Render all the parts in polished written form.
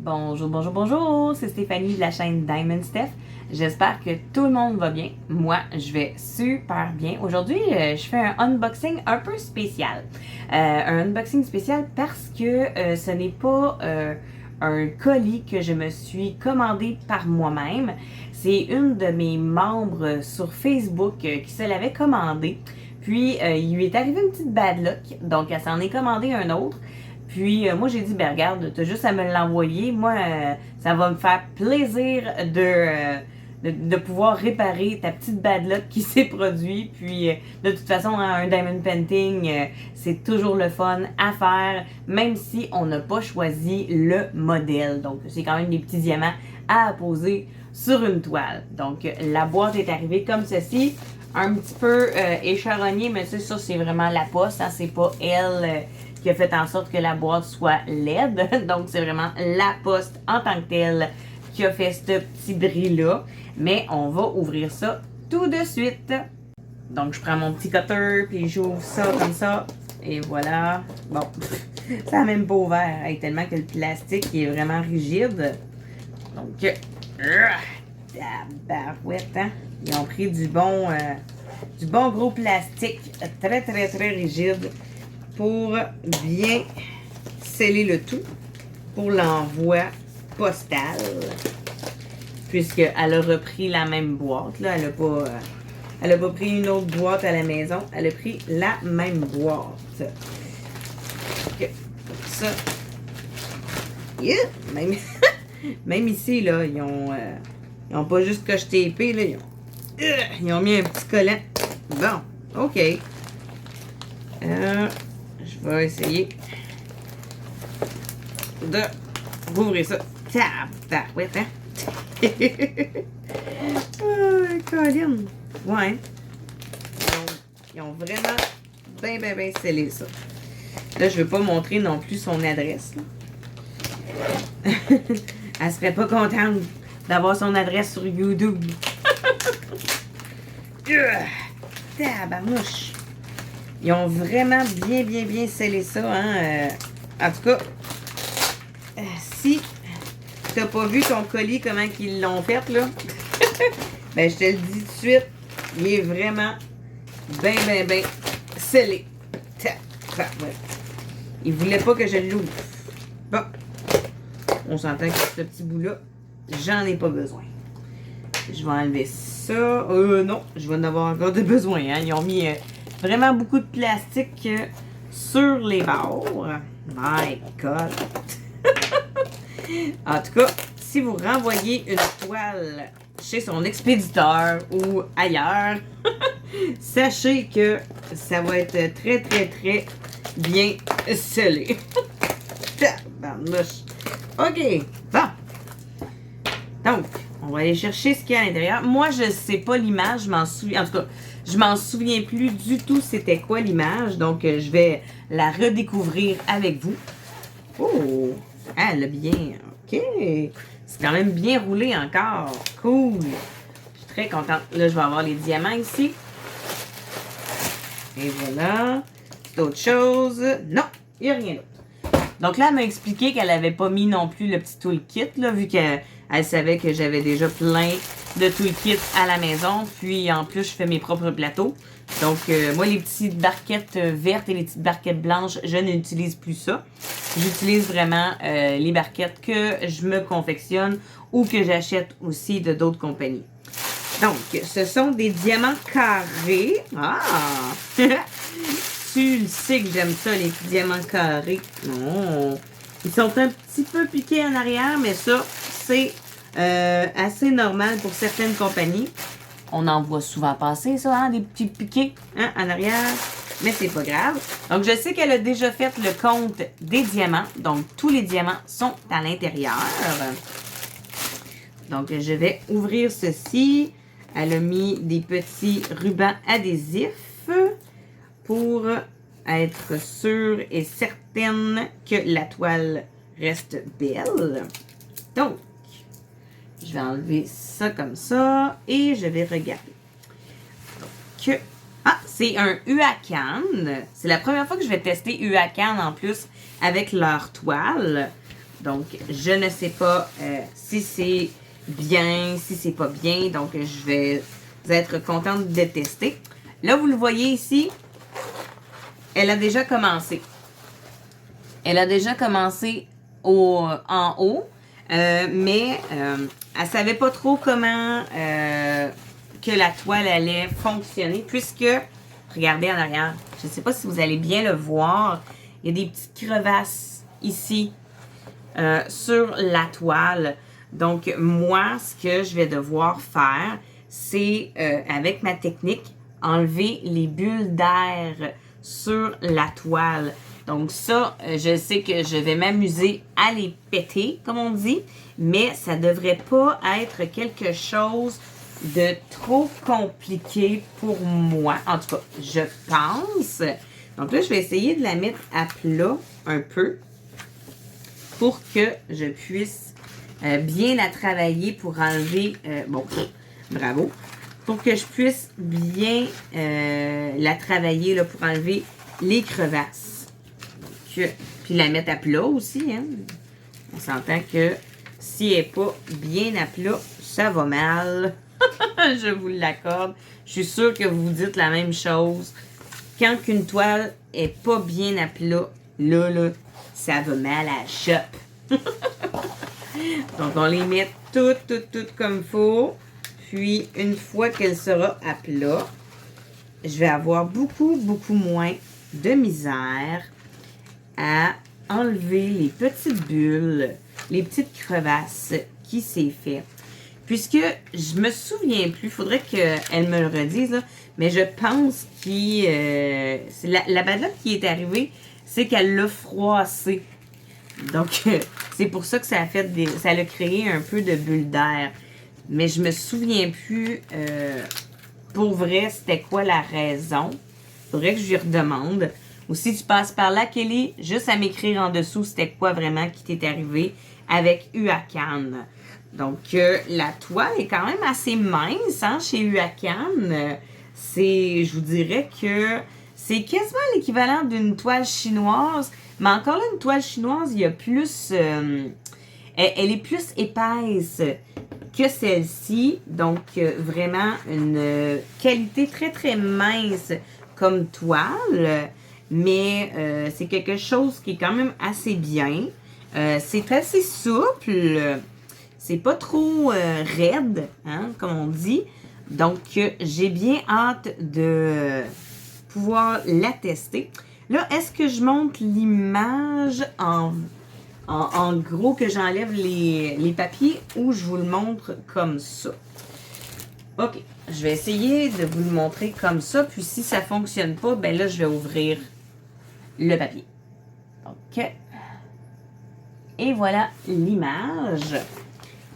Bonjour, bonjour, bonjour, c'est Stéphanie de la chaîne Diamond Steph. J'espère que tout le monde va bien. Moi, je vais super bien. Aujourd'hui, je fais un unboxing un peu spécial. Un unboxing spécial parce que ce n'est pas un colis que je me suis commandé par moi-même. C'est une de mes membres sur Facebook qui se l'avait commandé. Puis, il lui est arrivé une petite bad luck, donc elle s'en est commandé un autre. Puis moi j'ai dit, ben regarde, t'as juste à me l'envoyer. Moi, ça va me faire plaisir de pouvoir réparer ta petite bad luck qui s'est produite. Puis de toute façon, hein, un diamond painting, c'est toujours le fun à faire, même si on n'a pas choisi le modèle. Donc c'est quand même des petits diamants à poser sur une toile. Donc la boîte est arrivée comme ceci. Un petit peu écharognée, mais ça c'est vraiment la poste, hein, c'est pas elle qui a fait en sorte que la boîte soit laide. Donc, c'est vraiment la poste en tant que telle qui a fait ce petit bris-là. Mais on va ouvrir ça tout de suite. Donc, je prends mon petit cutter, puis j'ouvre ça comme ça. Et voilà. Bon, ça n'a même pas ouvert, hey, tellement que le plastique est vraiment rigide. Donc, tabarouette, hein? Ils ont pris du bon gros plastique, très, très, très rigide, pour bien sceller le tout pour l'envoi postal. Puisqu'elle a repris la même boîte. Là. Elle a pas pris une autre boîte à la maison. Elle a pris la même boîte. Okay. Ça. Yeah! Même, même ici, là, ils ont pas juste cocheté épée, là. Ils ont mis un petit collant. Bon, OK. Je vais essayer de rouvrir ça. Tabarouette, hein? Oh, Colin. Ouais. Ils ont vraiment bien scellé ça. Là, je ne veux pas montrer non plus son adresse. Elle serait pas contente d'avoir son adresse sur YouTube. Tabarnouche. Ils ont vraiment bien scellé ça, hein. En tout cas, si t'as pas vu ton colis, comment qu'ils l'ont fait, là, ben, je te le dis tout de suite, il est vraiment bien scellé. Ouais. Ils voulaient pas que je l'ouvre. Bon, on s'entend que ce petit bout-là, j'en ai pas besoin. Je vais enlever ça. Non, je vais en avoir encore de besoin, hein. Ils ont mis... vraiment beaucoup de plastique sur les bords. My God! En tout cas, si vous renvoyez une toile chez son expéditeur ou ailleurs, sachez que ça va être très bien scellé. OK, bon. Donc, on va aller chercher ce qu'il y a à l'intérieur. Moi, je ne sais pas l'image, je m'en souviens. En tout cas, je m'en souviens plus du tout c'était quoi l'image. Donc, je vais la redécouvrir avec vous. Oh! Elle a bien. OK. C'est quand même bien roulé encore. Cool. Je suis très contente. Là, je vais avoir les diamants ici. Et voilà. C'est autre chose. Non, il n'y a rien d'autre. Donc là, elle m'a expliqué qu'elle n'avait pas mis non plus le petit toolkit, là, vu qu'elle savait que j'avais déjà plein de toolkits à la maison. Puis en plus, je fais mes propres plateaux. Donc moi, les petites barquettes vertes et les petites barquettes blanches, je n'utilise plus ça. J'utilise vraiment les barquettes que je me confectionne ou que j'achète aussi de d'autres compagnies. Donc, ce sont des diamants carrés. Ah! Tu le sais que j'aime ça, les petits diamants carrés. Oh. Ils sont un petit peu piqués en arrière, mais ça, c'est assez normal pour certaines compagnies. On en voit souvent passer, ça, hein, des petits piqués hein, en arrière. Mais c'est pas grave. Donc, je sais qu'elle a déjà fait le compte des diamants. Donc, tous les diamants sont à l'intérieur. Donc, je vais ouvrir ceci. Elle a mis des petits rubans adhésifs pour être sûre et certaine que la toile reste belle. Donc, je vais enlever ça comme ça et je vais regarder. Donc, c'est un UACAN. C'est la première fois que je vais tester UACAN en plus avec leur toile. Donc, je ne sais pas si c'est bien, si c'est pas bien. Donc, je vais être contente de tester. Là, vous le voyez ici, elle a déjà commencé. Elle a déjà commencé en haut, mais elle savait pas trop comment que la toile allait fonctionner, puisque, regardez en arrière, je ne sais pas si vous allez bien le voir, il y a des petites crevasses ici sur la toile. Donc, moi, ce que je vais devoir faire, c'est, avec ma technique, enlever les bulles d'air sur la toile. Donc ça, je sais que je vais m'amuser à les péter, comme on dit, mais ça devrait pas être quelque chose de trop compliqué pour moi. En tout cas, je pense. Donc là, je vais essayer de la mettre à plat un peu pour que je puisse bien la travailler pour enlever... bon, bravo. Pour que je puisse bien la travailler là, pour enlever les crevasses. Donc, puis la mettre à plat aussi. Hein. On s'entend que si elle n'est pas bien à plat, ça va mal. Je vous l'accorde. Je suis sûre que vous vous dites la même chose. Quand une toile est pas bien à plat, là, ça va mal à la shop. Donc, on les met toutes comme il faut. Puis, une fois qu'elle sera à plat, je vais avoir beaucoup moins de misère à enlever les petites bulles, les petites crevasses qui s'est fait. Puisque je me souviens plus, il faudrait qu'elle me le redise, là, mais je pense que la bad luck qui est arrivée, c'est qu'elle l'a froissé. Donc, c'est pour ça que ça a fait ça a créé un peu de bulles d'air. Mais je me souviens plus, pour vrai, c'était quoi la raison. Faudrait que je lui redemande. Ou si tu passes par là, Kelly, juste à m'écrire en dessous c'était quoi vraiment qui t'est arrivé avec UACAN. Donc, la toile est quand même assez mince hein, chez UACAN. Je vous dirais que c'est quasiment l'équivalent d'une toile chinoise. Mais encore là, une toile chinoise, il y a plus... elle est plus épaisse que celle-ci. Donc, vraiment une qualité très mince comme toile. Mais c'est quelque chose qui est quand même assez bien. C'est assez souple. C'est pas trop raide, hein, comme on dit. Donc, j'ai bien hâte de pouvoir la tester. Là, est-ce que je monte l'image en gros que j'enlève les papiers ou je vous le montre comme ça? OK. Je vais essayer de vous le montrer comme ça. Puis si ça ne fonctionne pas, ben là, je vais ouvrir le papier. OK. Et voilà l'image.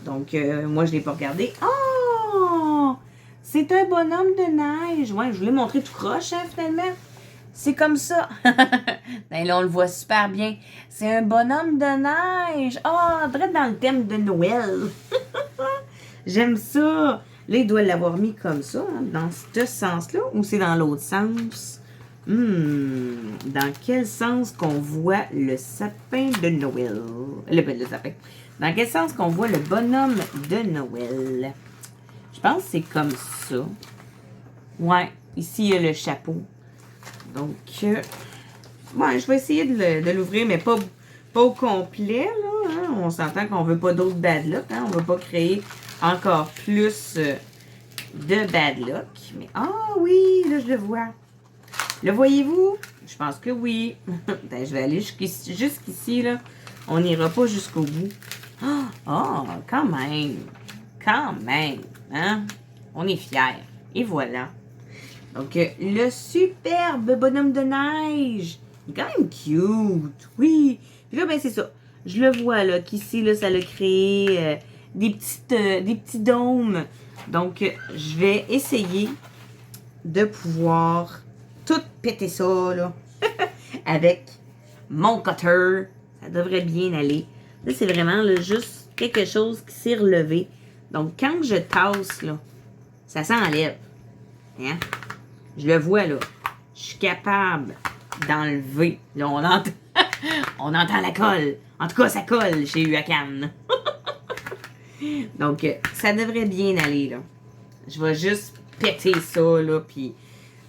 Donc, moi, je ne l'ai pas regardé. Oh! C'est un bonhomme de neige. Ouais, je voulais montrer tout croche, hein, finalement. C'est comme ça. Ben là, on le voit super bien. C'est un bonhomme de neige. Ah, direct dans le thème de Noël. J'aime ça. Là, il doit l'avoir mis comme ça, hein, dans ce sens-là, ou c'est dans l'autre sens? Dans quel sens qu'on voit le sapin de Noël? Le sapin. Dans quel sens qu'on voit le bonhomme de Noël? Je pense que c'est comme ça. Ouais, ici, il y a le chapeau. Donc, ouais, je vais essayer de l'ouvrir, mais pas au complet, là. Hein? On s'entend qu'on veut pas d'autres bad luck. Hein? On veut pas créer encore plus de bad luck. Mais, oui, là, je le vois. Le voyez-vous? Je pense que oui. Ben, je vais aller jusqu'ici, là. On n'ira pas jusqu'au bout. Quand même. Quand même. Hein? On est fiers. Et voilà. Donc, le superbe bonhomme de neige. Il est quand même cute. Oui. Puis là, ben, c'est ça. Je le vois, là, qu'ici, là, ça a créé des petits dômes. Donc, je vais essayer de pouvoir tout péter ça, là, avec mon cutter. Ça devrait bien aller. Là, c'est vraiment là, juste quelque chose qui s'est relevé. Donc, quand je tasse, là, ça s'enlève. Hein? Je le vois, là. Je suis capable d'enlever. Là, on entend, On entend la colle. En tout cas, ça colle chez UACAN. Donc, ça devrait bien aller, là. Je vais juste péter ça, là, puis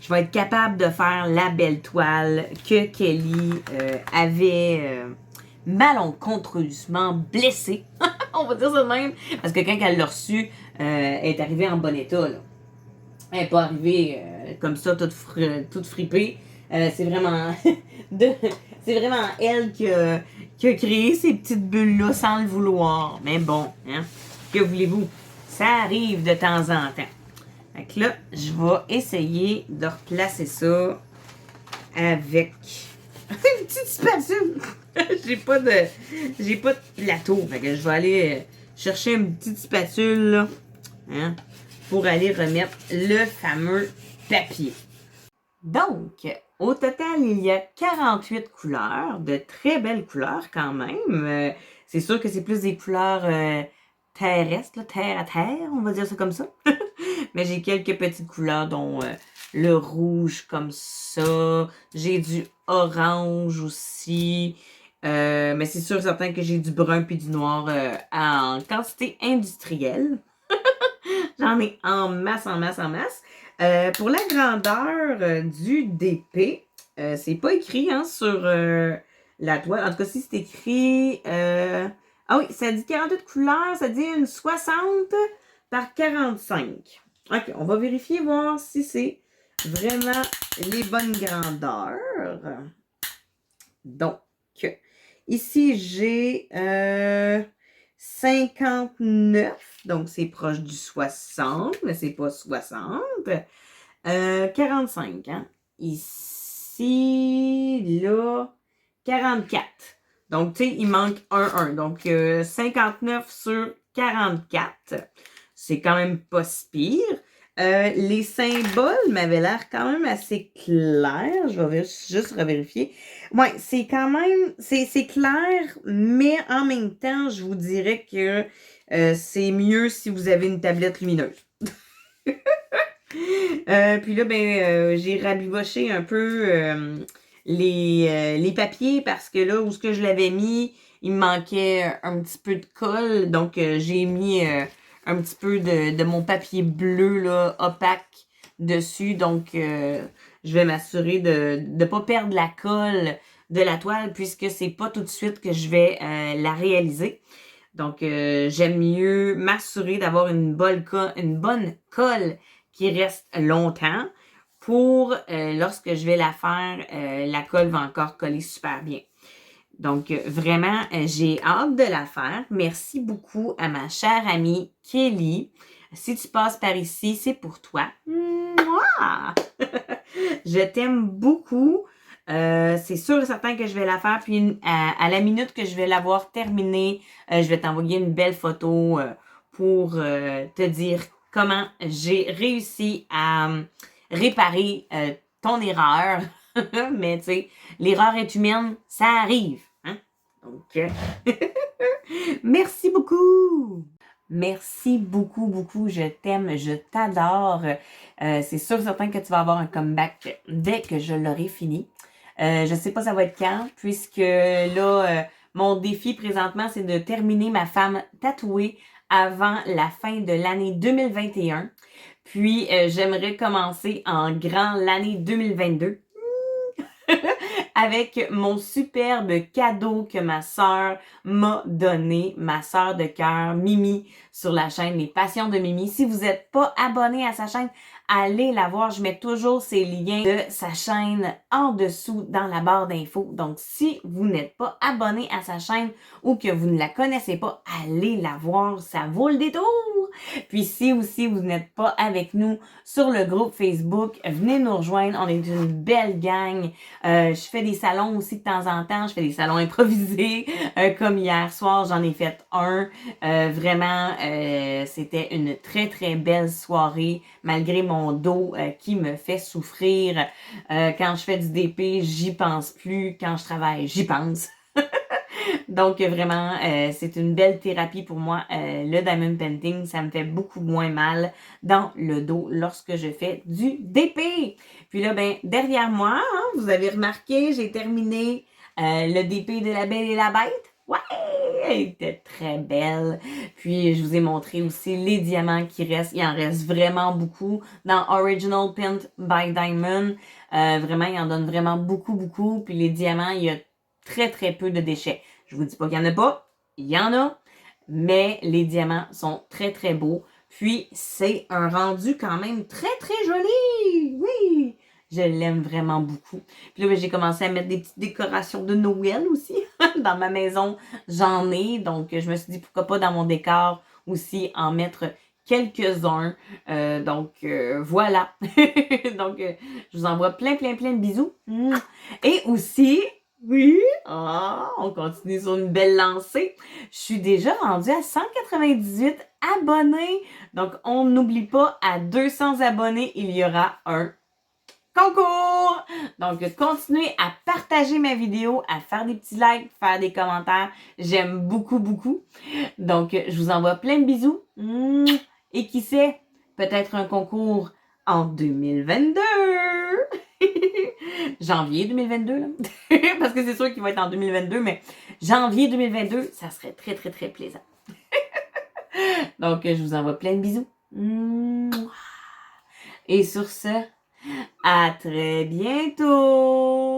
je vais être capable de faire la belle toile que Kelly avait malencontreusement blessée. On va dire ça de même. Parce que quand elle l'a reçue, elle est arrivée en bon état, là. Elle n'est pas arrivée comme ça, toute fripée. C'est vraiment... c'est vraiment elle qui a créé ces petites bulles-là sans le vouloir. Mais bon, hein, que voulez-vous? Ça arrive de temps en temps. Fait que là, je vais essayer de replacer ça avec une petite spatule. j'ai pas de plateau. Fait que je vais aller chercher une petite spatule là, hein, pour aller remettre le fameux papier. Donc, au total, il y a 48 couleurs, de très belles couleurs quand même. C'est sûr que c'est plus des couleurs terrestres, là, terre à terre, on va dire ça comme ça. Mais j'ai quelques petites couleurs, dont le rouge comme ça. J'ai du orange aussi. Mais c'est sûr et certain que j'ai du brun puis du noir en quantité industrielle. J'en ai en masse, en masse, en masse. Pour la grandeur du DP, c'est pas écrit hein, sur la toile. En tout cas, si c'est écrit... ah oui, ça dit 48 couleurs, ça dit une 60 par 45. OK, on va vérifier, voir si c'est vraiment les bonnes grandeurs. Donc, ici, j'ai 59, donc c'est proche du 60, mais c'est pas 60. 45, hein. Ici, là, 44. Donc, tu sais, il manque 1. Donc, 59 sur 44. C'est quand même pas si pire. Les symboles m'avaient l'air quand même assez clairs. Je vais juste revérifier. Ouais, c'est quand même... C'est clair, mais en même temps, je vous dirais que c'est mieux si vous avez une tablette lumineuse. Puis là, j'ai rabiboché un peu les papiers parce que là, où ce que je l'avais mis, il me manquait un petit peu de colle. Donc, j'ai mis un petit peu de mon papier bleu là, opaque dessus. Donc, je vais m'assurer de ne pas perdre la colle de la toile puisque c'est pas tout de suite que je vais la réaliser. Donc, j'aime mieux m'assurer d'avoir une bonne colle qui reste longtemps pour lorsque je vais la faire, la colle va encore coller super bien. Donc, vraiment, j'ai hâte de la faire. Merci beaucoup à ma chère amie Kelly. Si tu passes par ici, c'est pour toi. Mouah! Je t'aime beaucoup. C'est sûr et certain que je vais la faire. Puis, à la minute que je vais l'avoir terminée, je vais t'envoyer une belle photo pour te dire comment j'ai réussi à réparer ton erreur. Mais tu sais, l'erreur est humaine, ça arrive. Hein? Donc, merci beaucoup! Merci beaucoup, beaucoup. Je t'aime, je t'adore. C'est sûr et certain que tu vas avoir un comeback dès que je l'aurai fini. Je sais pas ça va être quand, puisque là, mon défi présentement, c'est de terminer ma femme tatouée avant la fin de l'année 2021. Puis, j'aimerais commencer en grand l'année 2022 avec mon superbe cadeau que ma sœur m'a donné, ma sœur de cœur, Mimi, sur la chaîne Les Passions de Mimi. Si vous n'êtes pas abonné à sa chaîne, allez la voir. Je mets toujours ses liens de sa chaîne en dessous dans la barre d'infos. Donc, si vous n'êtes pas abonné à sa chaîne ou que vous ne la connaissez pas, allez la voir. Ça vaut le détour. Puis si aussi vous n'êtes pas avec nous sur le groupe Facebook, venez nous rejoindre. On est une belle gang. Je fais des salons aussi de temps en temps. Je fais des salons improvisés. Comme hier soir, j'en ai fait un. Vraiment, c'était une très, très belle soirée, malgré mon dos qui me fait souffrir. Quand je fais du DP, j'y pense plus. Quand je travaille, j'y pense. Donc, vraiment, c'est une belle thérapie pour moi. Le diamond painting, ça me fait beaucoup moins mal dans le dos lorsque je fais du DP. Puis là, derrière moi, hein, vous avez remarqué, j'ai terminé Le DP de La Belle et la Bête. Ouais, elle était très belle. Puis, je vous ai montré aussi les diamants qui restent. Il en reste vraiment beaucoup dans Original Pint by Diamond. Vraiment, il en donne vraiment beaucoup, beaucoup. Puis, les diamants, il y a très, très peu de déchets. Je vous dis pas qu'il y en a pas. Il y en a. Mais les diamants sont très, très beaux. Puis, c'est un rendu quand même très, très joli. Oui! Je l'aime vraiment beaucoup. Puis là, ben, j'ai commencé à mettre des petites décorations de Noël aussi. Dans ma maison, j'en ai. Donc, je me suis dit, pourquoi pas dans mon décor aussi en mettre quelques-uns. Voilà. Donc, je vous envoie plein, plein, plein de bisous. Et aussi, oui, on continue sur une belle lancée. Je suis déjà rendue à 198 abonnés. Donc, on n'oublie pas, à 200 abonnés, il y aura un concours! Donc, continuez à partager ma vidéo, à faire des petits likes, faire des commentaires. J'aime beaucoup, beaucoup. Donc, je vous envoie plein de bisous. Et qui sait, peut-être un concours en 2022. Janvier 2022, là. Parce que c'est sûr qu'il va être en 2022, mais janvier 2022, ça serait très, très, très plaisant. Donc, je vous envoie plein de bisous. Et sur ce, à très bientôt!